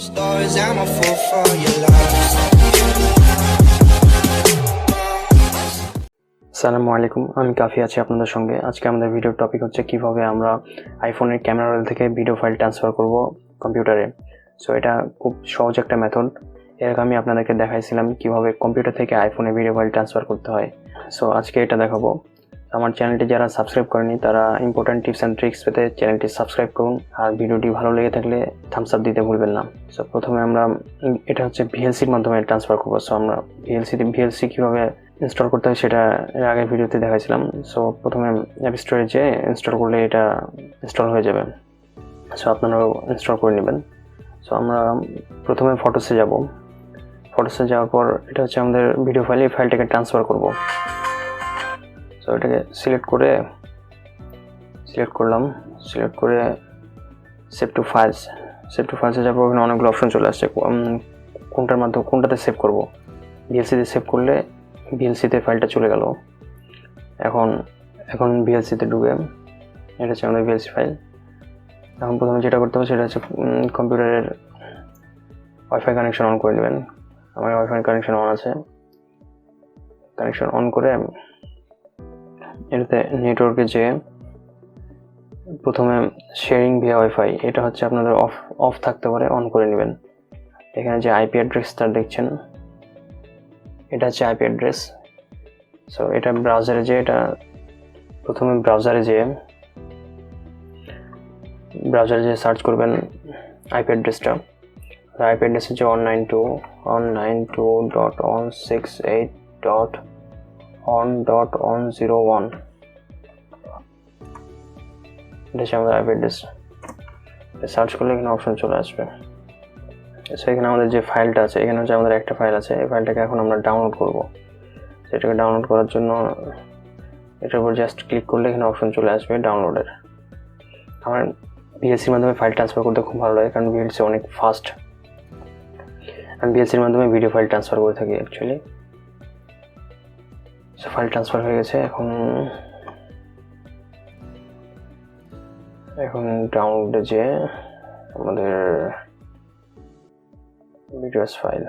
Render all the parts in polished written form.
Stars, I'm a fool for your love. আসসালামু আলাইকুম, আমি কাফি আছি আপনাদের সঙ্গে। আজকে আমাদের ভিডিওর টপিক হচ্ছে কিভাবে আমরা আইফোনের ক্যামেরা রোল থেকে ভিডিও ফাইল ট্রান্সফার করব কম্পিউটারে। সো এটা খুব সহজ একটা মেথড। এর আগে আমি আপনাদেরকে দেখাইছিলাম কিভাবে কম্পিউটার থেকে আইফোনে ভিডিও ফাইল ট্রান্সফার করতে হয়। সো আজকে এটা দেখাবো। আমার চ্যানেলটি যারা সাবস্ক্রাইব করেনি তারা ইম্পর্টেন্ট টিপস অ্যান্ড ট্রিক্স পেতে চ্যানেলটি সাবস্ক্রাইব করুন, আর ভিডিওটি ভালো লেগে থাকলে থামস আপ দিতে ভুলবেন না। সো প্রথমে আমরা এটা হচ্ছে ভিএলসির মাধ্যমে ট্রান্সফার করবো। সো আমরা ভিএলসি কীভাবে ইনস্টল করতে হয় সেটা এর আগের ভিডিওতে দেখাইছিলাম। সো প্রথমে অ্যাপ স্টোরে যেয়ে ইনস্টল করলে এটা ইনস্টল হয়ে যাবে। সো আপনারাও ইনস্টল করে নেবেন। সো আমরা প্রথমে ফটোসে যাব। ফটোসে যাওয়ার পর এটা হচ্ছে আমাদের ভিডিও ফাইল, এই ফাইলটাকে ট্রান্সফার করব। সো এটাকে সিলেক্ট করলাম, সিলেক্ট করে সেভ টু ফাইলসে যাবো। ওখানে অনেকগুলো অপশন চলে আসছে, কোনটাতে সেভ করব। ভিএলসিতে সেভ করলে ভিএলসিতে ফাইলটা চলে গেল। এখন ভিএলসিতে ঢুকে, এটা হচ্ছে আমাদের ভিএলসি ফাইল। এখন প্রথমে যেটা করতে হবে সেটা হচ্ছে কম্পিউটারের ওয়াইফাই কানেকশন অন করে নেবেন। আমার ওয়াইফাই কানেকশন অন আছে। কানেকশন অন করে এটাতে নেটওয়ার্কে যেয়ে প্রথমে শেয়ারিং ভিয়া ওয়াইফাই, এটা হচ্ছে আপনাদের অফ থাকতে পারে, অন করে নেবেন। এখানে যে আইপি অ্যাড্রেসটা দেখছেন, এটা হচ্ছে আইপি অ্যাড্রেস। সো এটা ব্রাউজারে প্রথমে ব্রাউজারে যেয়ে সার্চ করবেন আইপি অ্যাড্রেসটা। আইপি অ্যাড্রেস হচ্ছে 192.168.1.101। এটা হচ্ছে আমাদের আইপি অ্যাড্রেস। সার্চ করলে এখানে অপশন চলে আসবে। সো এখানে আমাদের যে ফাইলটা আছে, এখানে হচ্ছে আমাদের একটা ফাইল আছে। এই ফাইলটাকে এখন আমরা ডাউনলোড করব। সেটাকে ডাউনলোড করার জন্য এটার উপর জাস্ট ক্লিক করলে এখানে অপশন চলে আসবে ডাউনলোডের। আমার ভিএলসির মাধ্যমে ফাইল ট্রান্সফার করতে খুব ভালো লাগে, কারণ ভিএলসি অনেক ফাস্ট। আমি ভিএলসির মাধ্যমে ভিডিও ফাইল ট্রান্সফার করে থাকি অ্যাকচুয়ালি। সো ফাইল ট্রান্সফার হয়ে গেছে। এখন ডাউনলোডে যে আমাদের ভিডিওস ফাইল,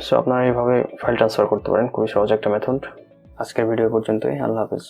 সো আপনারা এইভাবে ফাইল ট্রান্সফার করতে পারেন, খুবই সহজ একটা মেথড। আজকের ভিডিও পর্যন্তই। আল্লাহ হাফেজ।